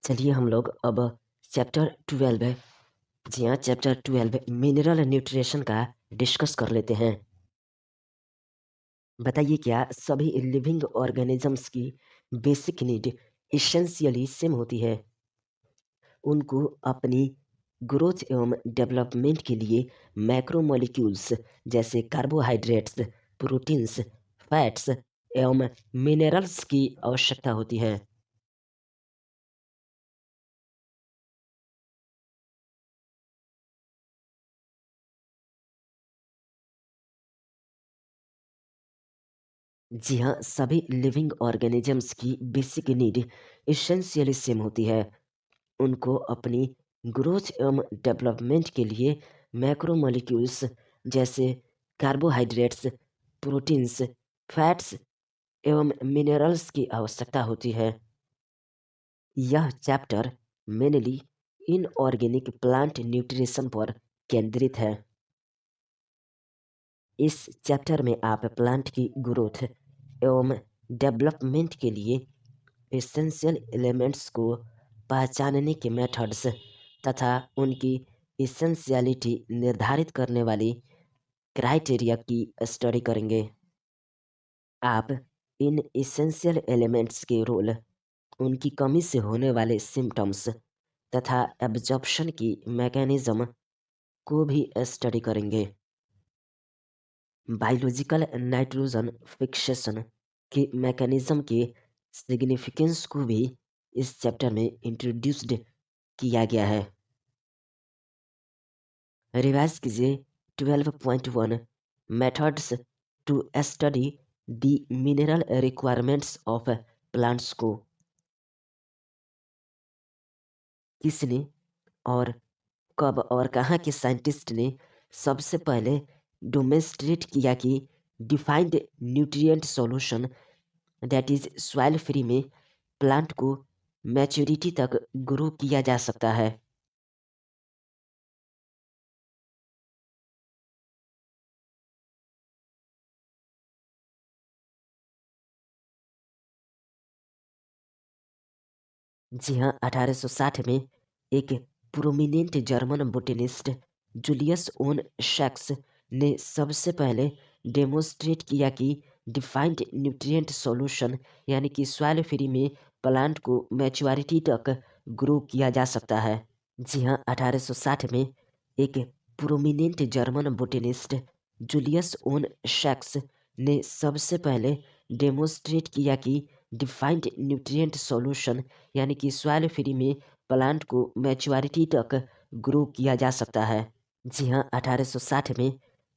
चलिए हम लोग अब चैप्टर 12 है। जी हाँ, चैप्टर 12 मिनरल न्यूट्रिशन का डिस्कस कर लेते हैं। बताइए, क्या सभी लिविंग ऑर्गेनिजम्स की बेसिक नीड इसेंशियली सेम होती है? उनको अपनी ग्रोथ एवं डेवलपमेंट के लिए मैक्रोमोलिक्यूल्स जैसे कार्बोहाइड्रेट्स, प्रोटीन्स, फैट्स एवं मिनरल्स की आवश्यकता होती है। जी हाँ, सभी लिविंग ऑर्गेनिजम्स की बेसिक नीड इसेंशियली सेम होती है। उनको अपनी ग्रोथ एवं डेवलपमेंट के लिए मैक्रोमोलिक्यूल्स जैसे कार्बोहाइड्रेट्स, प्रोटीन्स, फैट्स एवं मिनरल्स की आवश्यकता होती है। यह chapter mainly inorganic plant nutrition पर केंद्रित है। इस चैप्टर में आप प्लांट की ग्रोथ एवं डेवलपमेंट के लिए एसेंशियल एलिमेंट्स को पहचानने के मेथड्स तथा उनकी एसेंशियलिटी निर्धारित करने वाली क्राइटेरिया की स्टडी करेंगे। आप इन एसेंशियल एलिमेंट्स के रोल, उनकी कमी से होने वाले सिम्टम्स तथा एब्जॉर्प्शन की मैकेनिज्म को भी स्टडी करेंगे। बायोलॉजिकल नाइट्रोजन फिक्सेशन के मैकेनिज्म के सिग्निफिकेंस को भी इस चैप्टर में इंट्रोड्यूस्ड किया गया है। रिवाइज कीजिए 12.1 methods to study the mineral requirements of plants को। किसने और कब और कहाँ के साइंटिस्ट ने सबसे पहले डेमोंस्ट्रेट किया कि defined nutrient solution that is soil free में प्लांट को मैच्योरिटी तक ग्रो किया जा सकता है? जी हाँ, 1860 में एक prominent German botanist Julius own shacks ने सबसे पहले डेमोंस्ट्रेट किया कि डिफाइंड न्यूट्रिएंट सॉल्यूशन यानी कि सॉइल फ्री में प्लांट को मैच्योरिटी तक ग्रो किया जा सकता है। जी हाँ, 1860 में एक prominent German botanist Julius own shacks ने सबसे पहले डेमोंस्ट्रेट किया कि डिफाइंड न्यूट्रिएंट सॉल्यूशन यानी कि सॉइल फ्री में प्लांट को मैच्योरिटी तक ग्रो किया जा सकता है। जी हाँ, 1860 में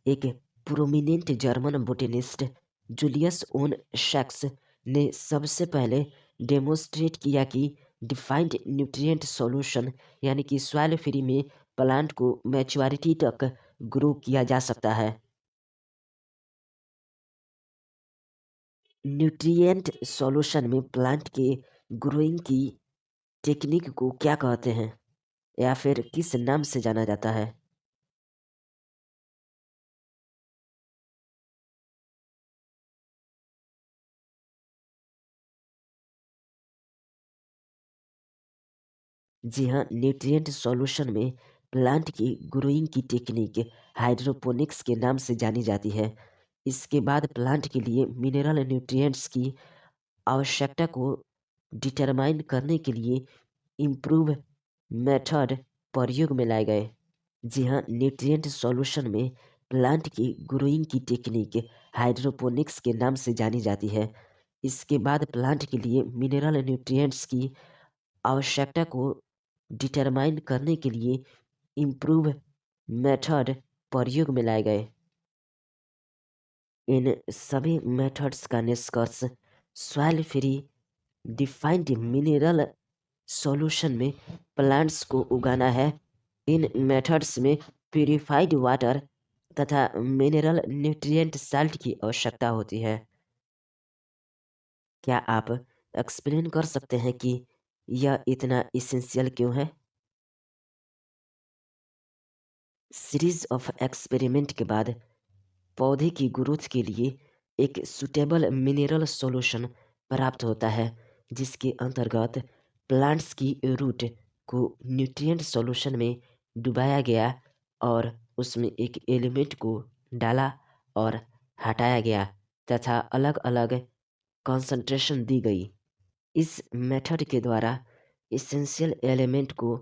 एक prominent German botanist Julius own shacks ने सबसे पहले डेमोंस्ट्रेट किया कि डिफाइंड न्यूट्रिएंट सॉल्यूशन यानी कि सॉइल फ्री में प्लांट को मैच्योरिटी तक ग्रो किया जा सकता है। न्यूट्रिएंट सॉल्यूशन में प्लांट के ग्रोइंग की टेक्निक को क्या कहते हैं या फिर किस नाम से जाना जाता है? जी हाँ, न्यूट्रिएंट सॉल्यूशन में प्लांट की ग्रोइंग की टेक्निक हाइड्रोपोनिक्स के नाम से जानी जाती है। इसके बाद प्लांट के लिए मिनरल न्यूट्रिएंट्स की आवश्यकता को डिटरमाइन करने के लिए इम्प्रूव मेथड प्रयोग में लाए गए। जी हाँ, न्यूट्रिएंट सॉल्यूशन में प्लांट की ग्रोइंग की टेक्निक हाइड्रोपोनिक्स के नाम से जानी जाती है। इसके बाद प्लांट के लिए मिनरल न्यूट्रिएंट्स की आवश्यकता को डिटरमाइन करने के लिए इम्प्रूव मेथड प्रयोग में लाए गए। इन सभी मेथड्स का निष्कर्ष soil free defined mineral solution में प्लांट्स को उगाना है। इन मेथड्स में प्यूरिफाइड वाटर तथा मिनरल न्यूट्रिएंट साल्ट की आवश्यकता होती है। क्या आप एक्सप्लेन कर सकते हैं कि यह इतना इसेंशियल क्यों है? सीरीज ऑफ एक्सपेरिमेंट के बाद पौधे की ग्रोथ के लिए एक सुटेबल मिनरल सॉल्यूशन प्राप्त होता है, जिसके अंतर्गत प्लांट्स की रूट को न्यूट्रिएंट सॉल्यूशन में डुबाया गया और उसमें एक एलिमेंट को डाला और हटाया गया तथा अलग-अलग कंसंट्रेशन दी गई। इस मेथड के द्वारा एसेंशियल एलिमेंट को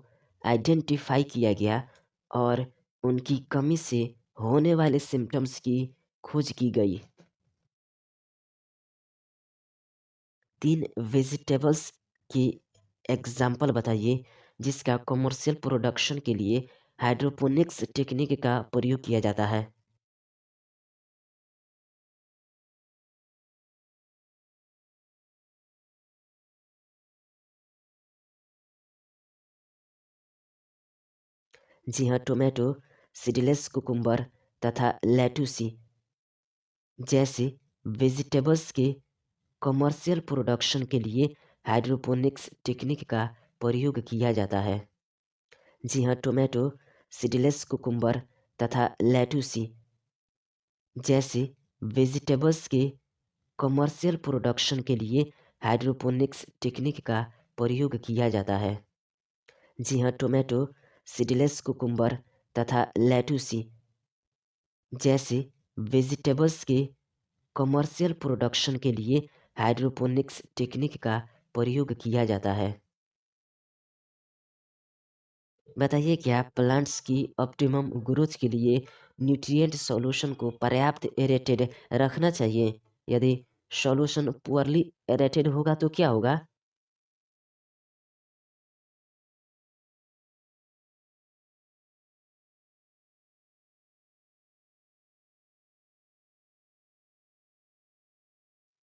आइडेंटिफाई किया गया और उनकी कमी से होने वाले सिम्पटम्स की खोज की गई। 3 वेजिटेबल्स की एग्ज़ाम्पल बताइए जिसका कमर्शियल प्रोडक्शन के लिए हाइड्रोपोनिक्स टेक्निक का प्रयोग किया जाता है। जी हाँ, टोमेटो, सीडलेस कुकुम्बर तथा लेटुसी जैसे वेजिटेबल्स के कमर्शियल प्रोडक्शन के लिए हाइड्रोपोनिक्स टेक्निक का प्रयोग किया जाता है। जी हाँ, टोमेटो, सीडलेस कुकुम्बर तथा लेटुसी जैसे वेजिटेबल्स के कमर्शियल प्रोडक्शन के लिए हाइड्रोपोनिक्स टेक्निक का प्रयोग किया जाता है। जी हाँ, टोमेटो, सीडलेस कुकुम्बर तथा लेटुसी जैसे वेजिटेबल्स के कमर्शियल प्रोडक्शन के लिए हाइड्रोपोनिक्स टेक्निक का प्रयोग किया जाता है। बताइए क्या प्लांट्स की ऑप्टिमम ग्रोथ के लिए न्यूट्रिएंट सॉल्यूशन को पर्याप्त एरेटेड रखना चाहिए? यदि सॉल्यूशन पुअरली एरेटेड होगा तो क्या होगा?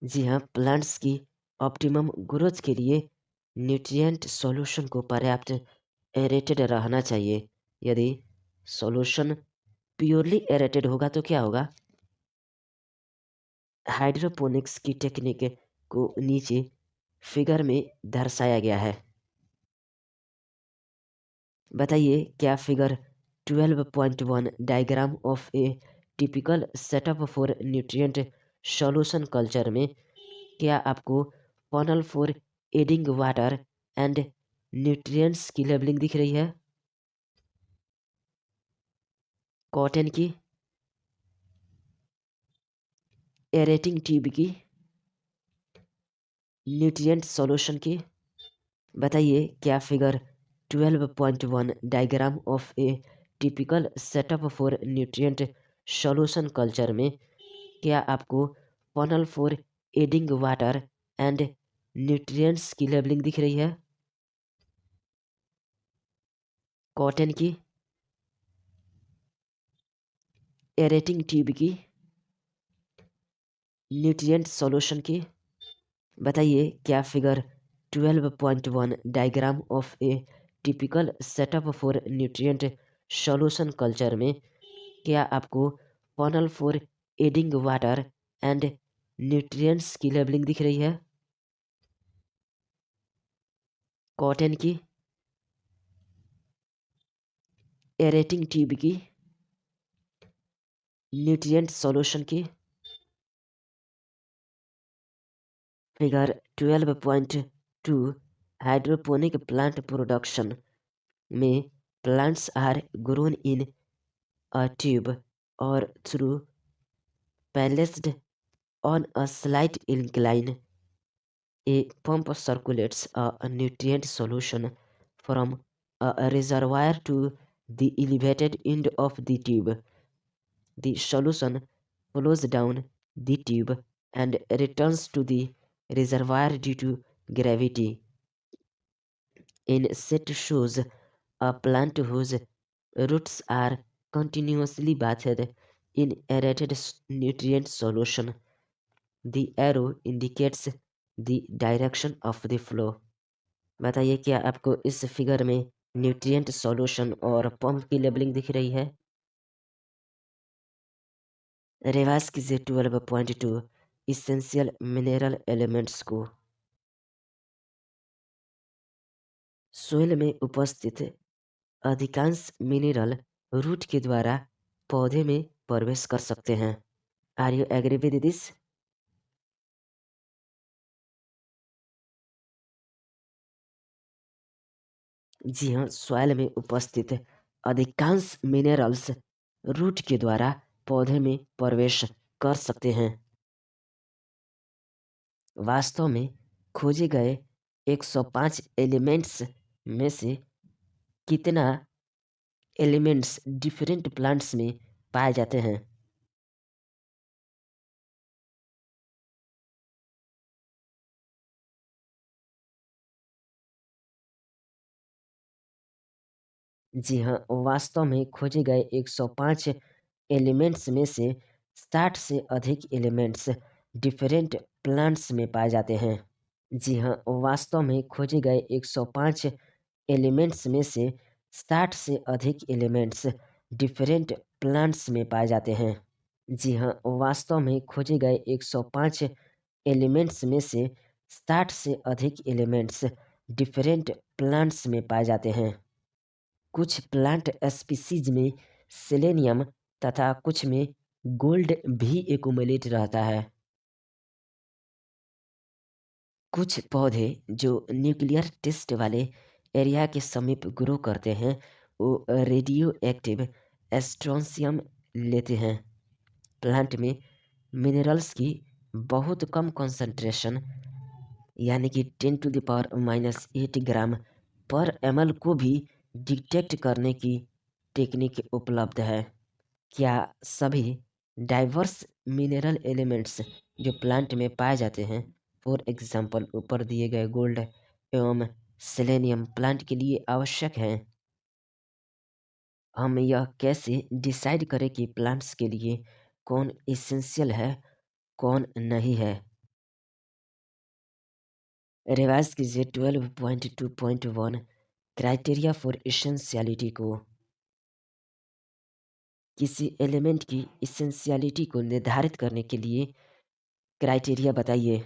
जी हाँ, प्लांट्स की ऑप्टिमम ग्रोथ के लिए न्यूट्रिएंट सॉल्यूशन को पर्याप्त एरेटेड रहना चाहिए। यदि सॉल्यूशन प्योरली एरेटेड होगा तो क्या होगा? हाइड्रोपोनिक्स की टेक्निक को नीचे फिगर में दर्शाया गया है। बताइए क्या figure 12.1 diagram of a typical setup for nutrient solution culture में क्या आपको funnel for adding water and nutrients की लेबलिंग दिख रही है? कॉटन की, एरेटिंग ट्यूब की, न्यूट्रिएंट सॉल्यूशन की। बताइए क्या figure 12.1 diagram of a typical setup for nutrient solution culture में क्या आपको funnel for adding water and nutrients की लेबलिंग दिख रही है? कॉटन की, एरेटिंग ट्यूब की, न्यूट्रिएंट सॉल्यूशन की। बताइए क्या figure 12.1 diagram of a typical setup for nutrient solution culture में क्या आपको funnel for adding water and nutrients की लेबलिंग दिख रही है? कॉटन की, एरेटिंग ट्यूब की, न्यूट्रिएंट सॉल्यूशन की। फिगर 12.2 हाइड्रोपोनिक प्लांट प्रोडक्शन में plants are grown in a tube or through placed on a slight incline. A pump circulates a nutrient solution from a reservoir to the elevated end of the tube. The solution flows down the tube and returns to the reservoir due to gravity. In set shows a plant whose roots are continuously bathed in aerated nutrient solution. The arrow indicates the direction of the flow. बताइए क्या आपको इस figure में nutrient solution और pump की labelling दिख रही है? रिवाइज कीजिए 12.2 इसेंशियल मिनरल एलिमेंट्स को। सोइल में उपस्थित अधिकांश मिनरल रूट के द्वारा पौधे में प्रवेश कर सकते हैं। Are you agree with this? जी हाँ, सॉइल में उपस्थित अधिकांश मिनरल्स रूट के द्वारा पौधे में प्रवेश कर सकते हैं। वास्तव में खोजे गए 105 एलिमेंट्स में से कितना एलिमेंट्स डिफरेंट प्लांट्स में पाए जाते हैं? जी हाँ, वास्तव में खोजे गए 105 एलिमेंट्स में से 60 से अधिक एलिमेंट्स डिफरेंट प्लांट्स में पाए जाते हैं। जी हाँ, वास्तव में खोजे गए 105 एलिमेंट्स में से 60 से अधिक एलिमेंट्स डिफरेंट प्लांट्स में पाए जाते हैं। जी हाँ, वास्तव में खोजे गए 105 एलिमेंट्स में से 60 से अधिक एलिमेंट्स डिफरेंट प्लांट्स में पाए जाते हैं। कुछ प्लांट स्पीसीज में सेलेनियम तथा कुछ में गोल्ड भी एक्युमुलेट रहता है। कुछ पौधे जो न्यूक्लियर टेस्ट वाले एरिया के समीप ग्रो करते हैं वो रेडियो एक्टिव एस्ट्रोनशियम लेते हैं। प्लांट में मिनरल्स की बहुत कम कंसंट्रेशन यानी कि 10 टू द पावर -8 ग्राम पर ml को भी डिटेक्ट करने की टेक्निक उपलब्ध है। क्या सभी डाइवर्स मिनरल एलिमेंट्स जो प्लांट में पाए जाते हैं, फॉर एग्जाम्पल ऊपर दिए गए गोल्ड एवं सेलेनियम प्लांट के लिए आवश्यक हैं? हम यह कैसे डिसाइड करें कि प्लांट्स के लिए कौन इसेंशियल है, कौन नहीं है? रिवाइज कीजिए 12.2.1 क्राइटेरिया फॉर इसेंशियलिटी को। किसी एलिमेंट की इसेंशियलिटी को निर्धारित करने के लिए क्राइटेरिया बताइए।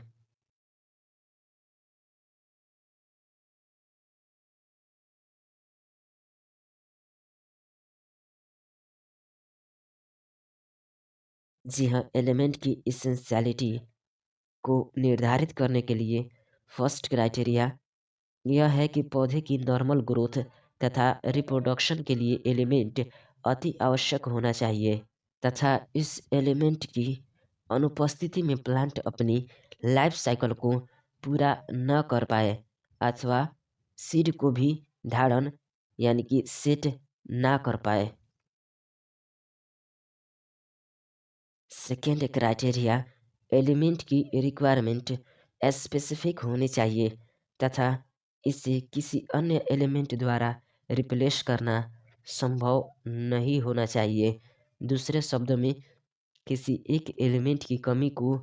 जी हाँ, एलिमेंट की इसेंशियलिटी को निर्धारित करने के लिए फर्स्ट क्राइटेरिया यह है कि पौधे की नॉर्मल ग्रोथ तथा रिप्रोडक्शन के लिए एलिमेंट अति आवश्यक होना चाहिए तथा इस एलिमेंट की अनुपस्थिति में प्लांट अपनी लाइफ साइकिल को पूरा न कर पाए अथवा सीड को भी धारण यानी कि सेट ना कर पाए। सेकेंड क्राइटेरिया एलिमेंट की रिक्वायरमेंट स्पेसिफिक होनी चाहिए तथा इसे किसी अन्य एलिमेंट द्वारा रिप्लेस करना संभव नहीं होना चाहिए। दूसरे शब्दों में किसी एक एलिमेंट की कमी को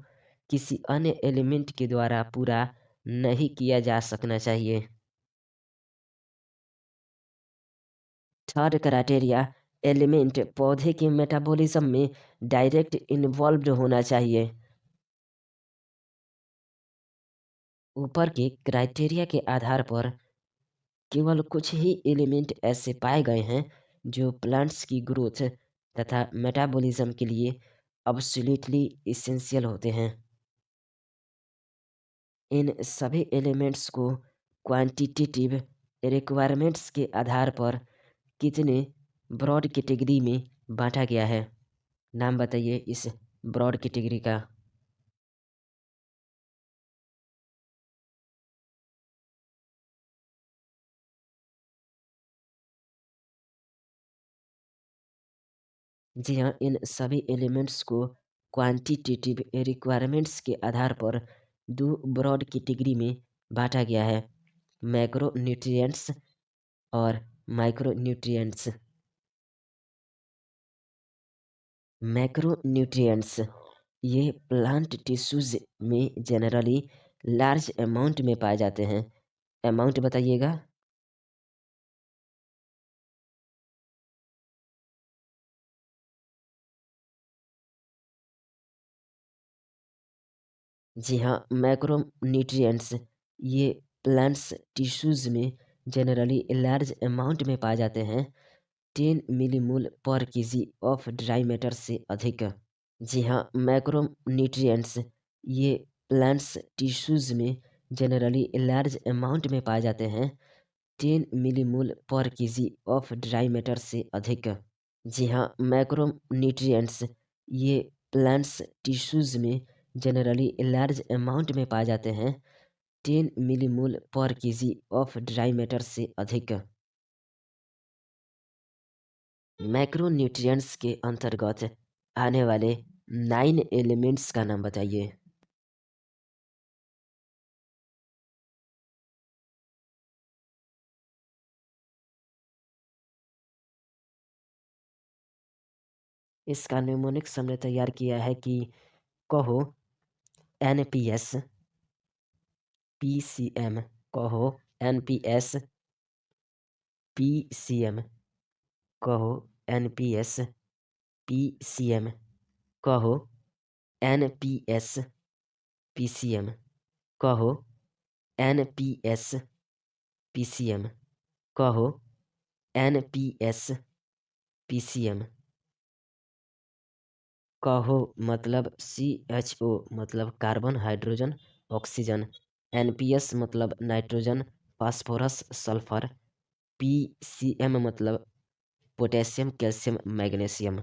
किसी अन्य एलिमेंट के द्वारा पूरा नहीं किया जा सकना चाहिए। थर्ड क्राइटेरिया एलिमेंट पौधे के मेटाबॉलिज्म में डायरेक्ट इन्वॉल्व्ड होना चाहिए। ऊपर के क्राइटेरिया के आधार पर केवल कुछ ही एलिमेंट ऐसे पाए गए हैं जो प्लांट्स की ग्रोथ तथा मेटाबॉलिज्म के लिए अब्सोल्युटली इसेंशियल होते हैं। इन सभी एलिमेंट्स को क्वांटिटेटिव रिक्वायरमेंट्स के आधार पर कितने ब्रॉड कैटेगरी में बांटा गया है? नाम बताइए इस ब्रॉड कैटेगरी का। जी हाँ, इन सभी एलिमेंट्स को क्वांटिटेटिव रिक्वायरमेंट्स के आधार पर दो ब्रॉड कैटेगरी में बांटा गया है, मैक्रो न्यूट्रिएंट्स और माइक्रो न्यूट्रिएंट्स। मैक्रो न्यूट्रिएंट्स ये प्लांट टिश्यूज में जनरली लार्ज अमाउंट में पाए जाते हैं। अमाउंट बताइएगा। जी हाँ, मैक्रो न्यूट्रिएंट्स ये प्लांट्स टिश्यूज में जनरली लार्ज अमाउंट में पाए जाते हैं, 10 मिलीमोल पर केजी ऑफ ड्राई मैटर से अधिक। जी हाँ, मैक्रो न्यूट्रिएंट्स ये प्लांट्स टिश्यूज में जनरली लार्ज अमाउंट में पाए जाते हैं, 10 मिलीमोल पर केजी ऑफ ड्राई मैटर से अधिक। जी हाँ, मैक्रोन्यूट्रिएंट्स ये प्लांट्स टिश्यूज में जनरली लार्ज अमाउंट में पाए जाते हैं। 10 मिलीमोल पर केजी ऑफ ड्राई मैटर से अधिक। मैक्रोन्यूट्रिएंट्स के अंतर्गत आने वाले 9 एलिमेंट्स का नाम बताइए। इसका न्यूमोनिक्स हमने तैयार किया है कि कहो NPS, PCM, कहो NPS, PCM, कहो NPS, PCM, कहो NPS, PCM, कहो NPS, PCM, कहो NPS, PCM, कहो मतलब CHO मतलब कार्बन हाइड्रोजन ऑक्सीजन, NPS मतलब नाइट्रोजन फास्फोरस सल्फर, PCM मतलब पोटेशियम कैल्शियम मैग्नीशियम।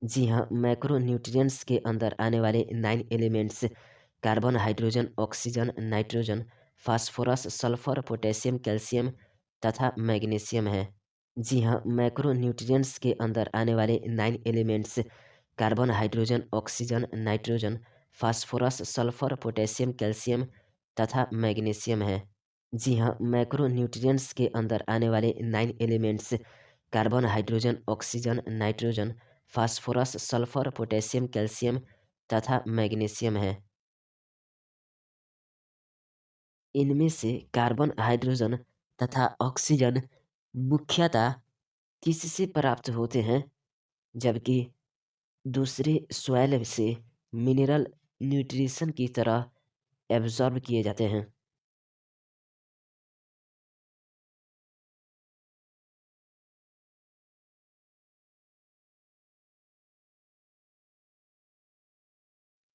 जी हाँ, मैक्रोन्यूट्रिएंट्स के अंदर आने वाले 9 elements carbon hydrogen oxygen nitrogen phosphorus sulphur potassium calcium तथा मैग्नीशियम है। जी हाँ, मैक्रोन्यूट्रिएंट्स के अंदर आने वाले 9 elements carbon hydrogen oxygen nitrogen phosphorus sulphur potassium calcium तथा मैग्नीशियम है। जी हाँ, मैक्रोन्यूट्रिएंट्स के अंदर आने वाले 9 elements carbon hydrogen oxygen nitrogen phosphorus sulphur potassium calcium तथा मैग्नीशियम है। इनमें से कार्बन हाइड्रोजन तथा ऑक्सीजन मुख्यतः किससे प्राप्त होते हैं, जबकि दूसरे सॉइल से मिनरल न्यूट्रिशन की तरह एब्जॉर्ब किए जाते हैं।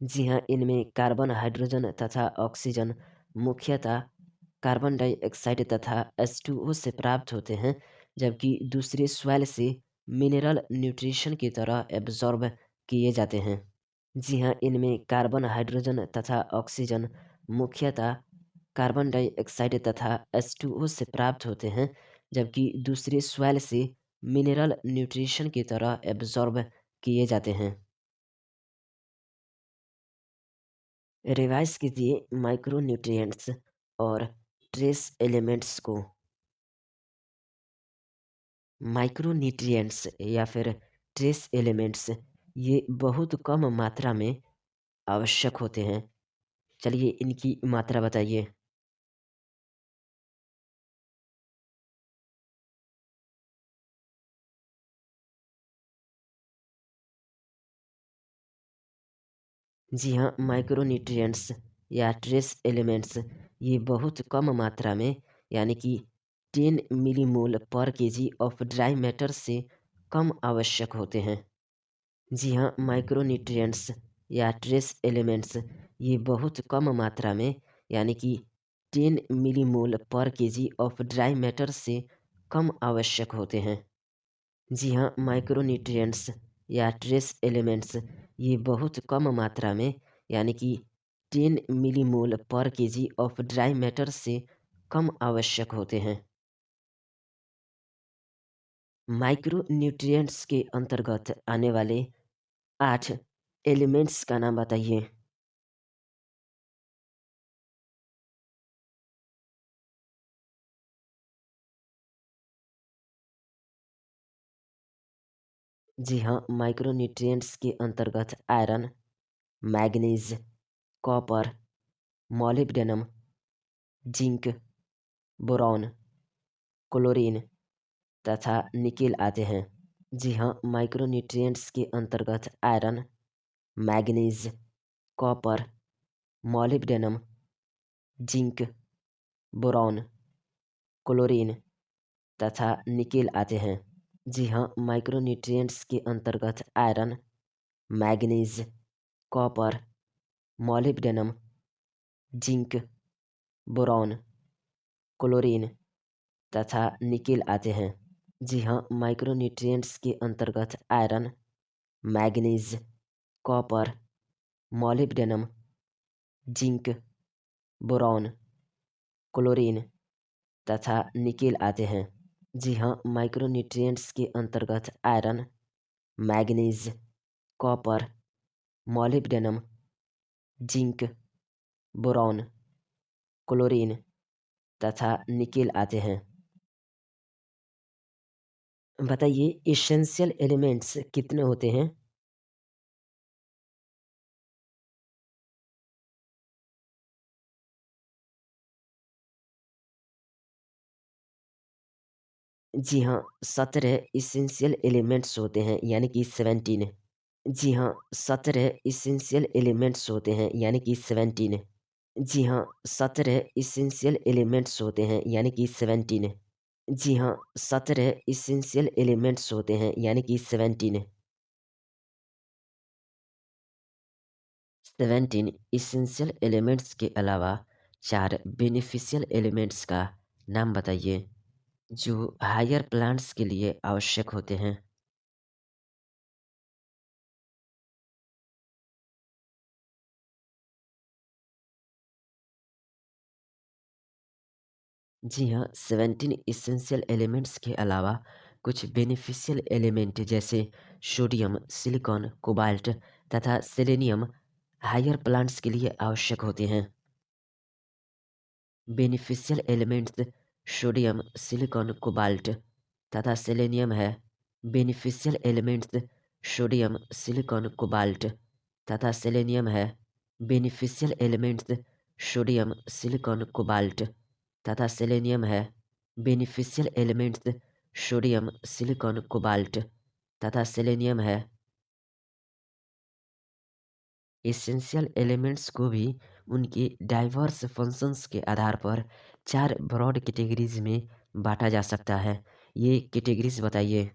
जी हाँ, इनमें कार्बन हाइड्रोजन तथा ऑक्सीजन मुख्यतः कार्बन डाइऑक्साइड तथा H2O से प्राप्त होते हैं, जबकि दूसरे सॉइल से मिनरल न्यूट्रिशन की तरह एब्जॉर्ब किए जाते हैं। जी हाँ, इनमें कार्बन हाइड्रोजन तथा ऑक्सीजन मुख्यतः कार्बन डाइऑक्साइड तथा H2O से प्राप्त होते हैं, जबकि दूसरे सॉइल से मिनरल न्यूट्रिशन की तरह एब्जॉर्ब किए जाते हैं। रिवाइज कीजिए माइक्रोन्यूट्रिएंट्स और ट्रेस एलिमेंट्स को। माइक्रोन्यूट्रिएंट्स या फिर ट्रेस एलिमेंट्स ये बहुत कम मात्रा में आवश्यक होते हैं। चलिए इनकी मात्रा बताइए। जी हाँ, माइक्रोन्यूट्रिएंट्स या ट्रेस एलिमेंट्स ये बहुत कम मात्रा में यानी कि 10 मिलीमोल पर केजी ऑफ ड्राई मैटर से कम आवश्यक होते हैं। जी हाँ, माइक्रोन्यूट्रिएंट्स या ट्रेस एलिमेंट्स ये बहुत कम मात्रा में यानी कि 10 मिलीमोल पर केजी ऑफ ड्राई मैटर से कम आवश्यक होते हैं। जी हाँ, माइक्रोन्यूट्रिएंट्स या ट्रेस एलिमेंट्स ये बहुत कम मात्रा में यानी कि 10 मिलीमोल पर केजी ऑफ ड्राई मैटर से कम आवश्यक होते हैं। माइक्रोन्यूट्रिएंट्स के अंतर्गत आने वाले 8 एलिमेंट्स का नाम बताइए। जी हाँ, माइक्रोन्यूट्रिएंट्स के अंतर्गत iron, manganese, copper, molybdenum, zinc, boron, chlorine तथा निकेल आते हैं। जी हाँ, माइक्रोन्यूट्रिएंट्स के अंतर्गत iron, manganese, copper, molybdenum, zinc, boron, chlorine तथा निकेल आते हैं। जी हाँ, माइक्रोन्यूट्रिएंट्स के अंतर्गत iron, manganese, copper, molybdenum, zinc, boron, chlorine तथा निकेल आते हैं। जी हाँ, माइक्रोन्यूट्रिएंट्स के अंतर्गत iron, manganese, copper, molybdenum, zinc, boron, chlorine तथा निकेल आते हैं। जी हाँ, माइक्रोन्यूट्रिएंट्स के अंतर्गत iron, manganese, copper, molybdenum, zinc, boron, chlorine तथा निकेल आते हैं। बताइए एसेंशियल एलिमेंट्स कितने होते हैं? जी हाँ, 17 एसेंशियल एलिमेंट्स होते हैं यानी कि 17। जी हाँ, 17 एसेंशियल एलिमेंट्स होते हैं यानी कि 17। जी हाँ, 17 एसेंशियल एलिमेंट्स होते हैं यानी कि 17। जी हाँ, 17 एसेंशियल एलिमेंट्स होते हैं यानी कि 17। 17 एसेंशियल एलिमेंट्स के अलावा 4 बेनिफिशियल एलिमेंट्स का नाम बताइए जो हायर प्लांट्स के लिए आवश्यक होते हैं। जी हाँ, 17 एसेंशियल एलिमेंट्स के अलावा कुछ बेनिफिशियल एलिमेंट जैसे सोडियम, सिलिकॉन, कोबाल्ट तथा सेलेनियम हायर प्लांट्स के लिए आवश्यक होते हैं। Beneficial elements sodium, silicon, cobalt तथा सेलेनियम है। Beneficial elements sodium, silicon, cobalt तथा सेलेनियम है। Beneficial elements sodium, silicon, cobalt तथा सेलेनियम है। Beneficial elements sodium, silicon, cobalt तथा सेलेनियम है। एसेंशियल एलिमेंट्स को भी उनके डाइवर्स फंक्शंस के आधार पर 4 ब्रॉड कैटेगरीज में बांटा जा सकता है। ये कैटेगरीज बताइए।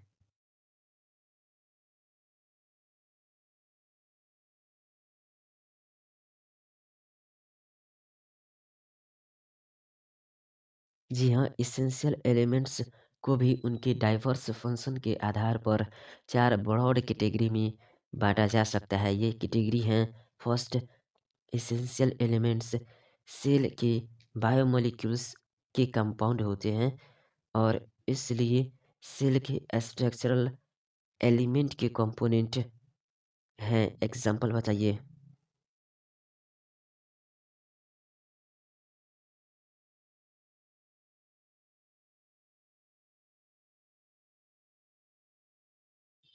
जी हाँ, एसेंशियल एलिमेंट्स को भी उनके डाइवर्स फंक्शन के आधार पर 4 ब्रॉड कैटेगरी में बांटा जा सकता है। ये कैटेगरी हैं। फर्स्ट, एसेंशियल एलिमेंट्स सेल के बायोमोलिक्यूल्स के कंपाउंड होते हैं और इसलिए सेल के स्ट्रक्चरल एलिमेंट के कंपोनेंट हैं। एग्जाम्पल बताइए।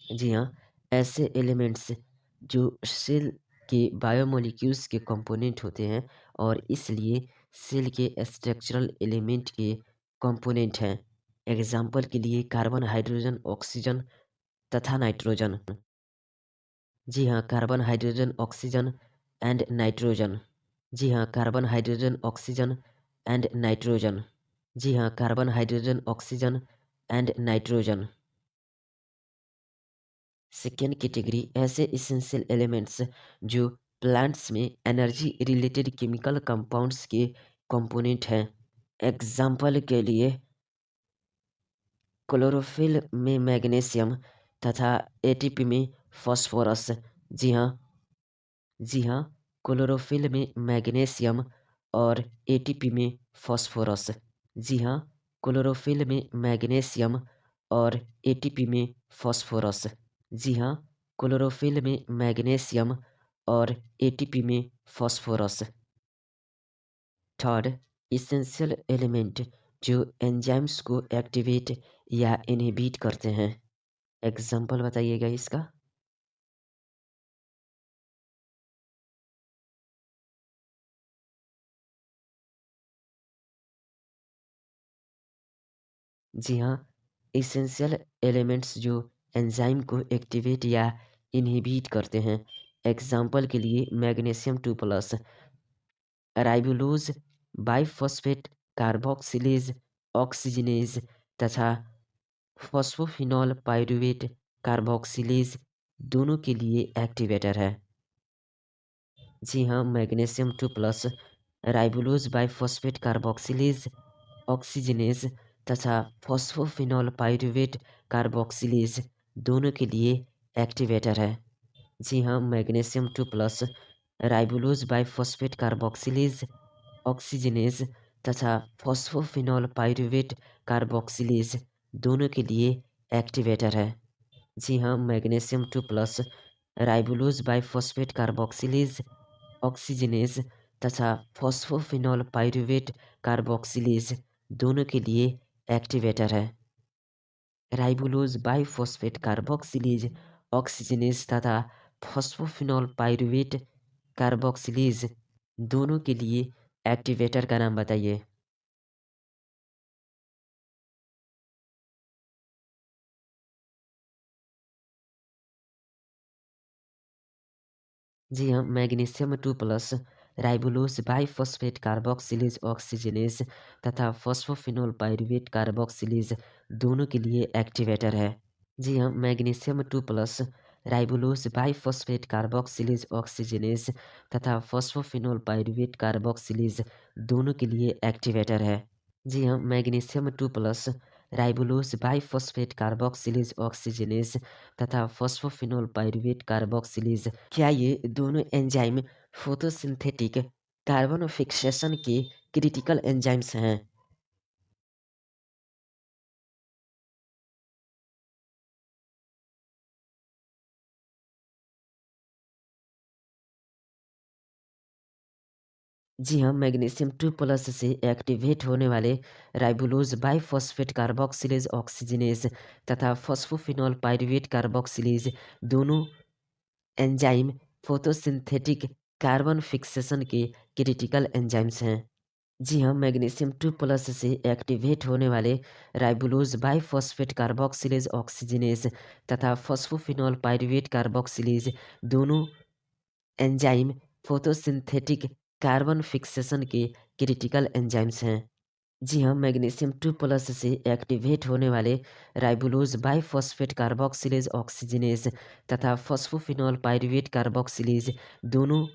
जी हाँ, ऐसे एलिमेंट्स जो सेल के बायोमोलिक्यूल्स के कंपोनेंट होते हैं और इसलिए सेल के स्ट्रक्चरल एलिमेंट के कंपोनेंट हैं। एग्जाम्पल के लिए कार्बन, हाइड्रोजन, ऑक्सीजन तथा नाइट्रोजन। जी हाँ, carbon, hydrogen, oxygen and nitrogen. जी हाँ, carbon, hydrogen, oxygen and nitrogen. जी हाँ, carbon, hydrogen, oxygen and nitrogen. Second category ऐसे इसेंशियल एलिमेंट्स जो प्लांट्स में एनर्जी रिलेटेड केमिकल कंपाउंड्स के कंपोनेंट हैं। एग्जाम्पल के लिए क्लोरोफिल में मैग्नीशियम तथा एटीपी में फास्फोरस। जी हाँ, जी हाँ, क्लोरोफिल में मैग्नीशियम और एटीपी में फास्फोरस। जी हाँ, क्लोरोफिल में मैग्नीशियम और एटीपी में फास्फोरस। जी हाँ, क्लोरोफिल में मैग्नीशियम और एटीपी में फास्फोरस। थर्ड, इसेंशियल एलिमेंट जो एंजाइम्स को एक्टिवेट या इनहिबिट करते हैं। एग्जाम्पल बताइएगा इसका। जी हाँ, इसेंशियल एलिमेंट्स जो एंजाइम को एक्टिवेट या इनहिबिट करते हैं। एग्जाम्पल के लिए मैग्नीशियम 2+, राइबोलोज, बाइफॉस्फेट, कार्बोक्सिलेज, ऑक्सीजनेज तथा फॉस्फोफिनॉल पाइरूवेट कार्बोक्सिलेज दोनों के लिए एक्टिवेटर है। जी हाँ, मैग्नीशियम 2+, राइबोलोज बाइफॉस्फेट कार्बोक्सिलेज ऑक्सीजनेज तथा फॉस्फोफिनॉल पाइरूवेट कार्बोक्सिलेज दोनों के लिए एक्टिवेटर है। जी हाँ, magnesium 2 plus राइबोलोज biphosphate carboxylase oxygenase तथा फॉस्फोफिनॉल पाइरूवेट कार्बोक्सिलेज दोनों के लिए एक्टिवेटर है। जी हाँ, magnesium 2 plus राइबोलोज biphosphate carboxylase oxygenase तथा फॉस्फोफिनॉल पाइरूवेट कार्बोक्सिलेज दोनों के लिए एक्टिवेटर है। राइबोलोज बाइफॉस्फेट कार्बोक्सिलेज ऑक्सीजनेज तथा फॉस्फोफिनॉल पाइरूवेट कार्बोक्सिलेज दोनों के लिए एक्टिवेटर का नाम बताइए। जी हाँ, magnesium 2 plus राइबोलोज biphosphate carboxylase oxygenase तथा फॉस्फोफिनोल पाइरूवेट कार्बोक्सिलेज दोनों के लिए एक्टिवेटर है। जी हाँ, magnesium 2 plus राइबोलोज biphosphate carboxylase oxygenase तथा फॉस्फोफिनोल पाइरूवेट कार्बोक्सिलेज दोनों के लिए एक्टिवेटर है। जी हाँ, magnesium 2 plus राइबोलोज biphosphate carboxylase oxygenase तथा फॉस्फोफिनोल पाइरूवेट कार्बोक्सिलेज क्या ये दोनों एंजाइम फोटोसिंथेटिक कार्बन फिक्सेशन के क्रिटिकल एंजाइम्स हैं? जी हाँ, मैग्नीशियम 2 प्लस से एक्टिवेट होने वाले राइबोलोज बाइफॉस्फेट कार्बोक्सिलेज ऑक्सीजनेज तथा फॉस्फोफिनोल पाइरूवेट कार्बोक्सिलेज दोनों एंजाइम फोटोसिंथेटिक कार्बन फिक्सेशन के क्रिटिकल एंजाइम्स हैं। जी हाँ, मैग्नीशियम 2 प्लस से एक्टिवेट होने वाले राइबोलोज बाइफॉस्फेट कार्बोक्सिलेज ऑक्सीजनेज तथा फॉस्फोफिनोल पाइरूवेट कार्बोक्सिलेज दोनों एंजाइम फोटोसिंथेटिक कार्बन फिक्सेशन के क्रिटिकल एंजाइम्स हैं। जी हाँ, मैग्नीशियम 2 प्लस से एक्टिवेट होने वाले राइबोलोज बाइफॉस्फेट कार्बोक्सिलेज ऑक्सीजनेज तथा फॉस्फोफिनोल पाइरूवेट कार्बोक्सिलेज दोनों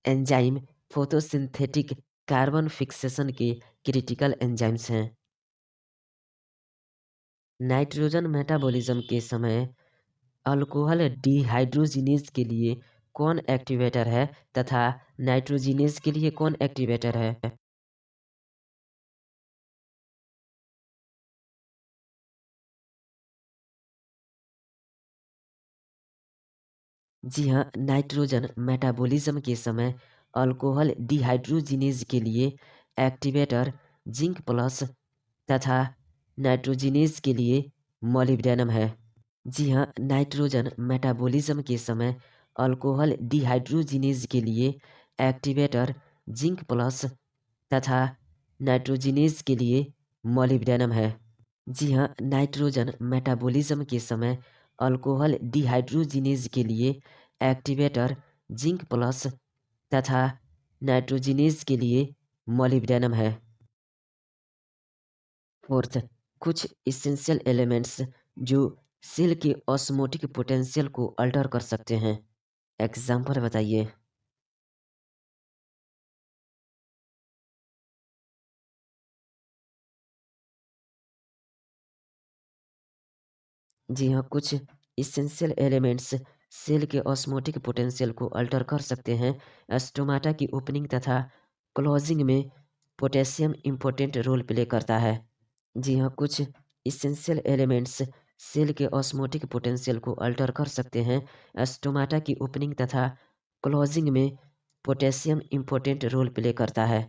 एंजाइम फोटोसिंथेटिक कार्बन फिक्सेशन के क्रिटिकल एंजाइम्स हैं। नाइट्रोजन मेटाबॉलिज्म के समय अल्कोहल डिहाइड्रोजिनेज के लिए कौन एक्टिवेटर है तथा नाइट्रोजिनेज के लिए कौन एक्टिवेटर है? जी हाँ, नाइट्रोजन मेटाबॉलिज्म के समय अल्कोहल डिहाइड्रोजिनेज के लिए एक्टिवेटर जिंक प्लस तथा नाइट्रोजिनेज के लिए मॉलिब्डेनम है। जी हाँ, नाइट्रोजन मेटाबॉलिज्म के समय अल्कोहल डिहाइड्रोजिनेज के लिए एक्टिवेटर जिंक प्लस तथा नाइट्रोजिनेज के लिए मॉलिब्डेनम है। जी हाँ, नाइट्रोजन मेटाबॉलिज्म के समय अल्कोहल डिहाइड्रोजिनेज के लिए एक्टिवेटर जिंक प्लस तथा नाइट्रोजिनेज के लिए मॉलिब्डेनम है। फोर्थ, कुछ इसेंशियल एलिमेंट्स जो सेल के ऑस्मोटिक पोटेंशियल को अल्टर कर सकते हैं। एग्जाम्पल बताइए। जी हाँ, कुछ इसेंशियल एलिमेंट्स सेल के ऑस्मोटिक पोटेंशियल को अल्टर कर सकते हैं। स्टोमाटा की ओपनिंग तथा क्लोजिंग में पोटेशियम इम्पोर्टेंट रोल प्ले करता है। जी हाँ, कुछ इसेंशियल एलिमेंट्स सेल के ऑस्मोटिक पोटेंशियल को अल्टर कर सकते हैं। स्टोमाटा की ओपनिंग तथा क्लोजिंग में पोटेशियम इम्पोर्टेंट रोल प्ले करता है।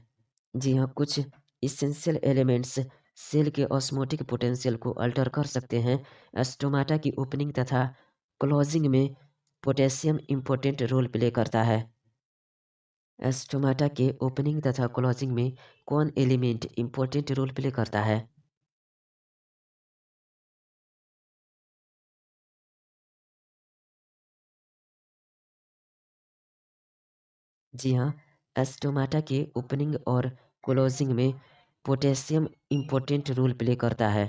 जी हाँ, कुछ इसेंशियल एलिमेंट्स सेल के ऑस्मोटिक पोटेंशियल को अल्टर कर सकते हैं। स्टोमाटा की ओपनिंग तथा क्लोजिंग में पोटेशियम इम्पोर्टेंट रोल प्ले करता है। स्टोमाटा के ओपनिंग तथा क्लोजिंग में कौन एलिमेंट इम्पोर्टेंट रोल प्ले करता है? जी हाँ, स्टोमाटा के ओपनिंग और क्लोजिंग में पोटेशियम इम्पोर्टेंट रोल प्ले करता है।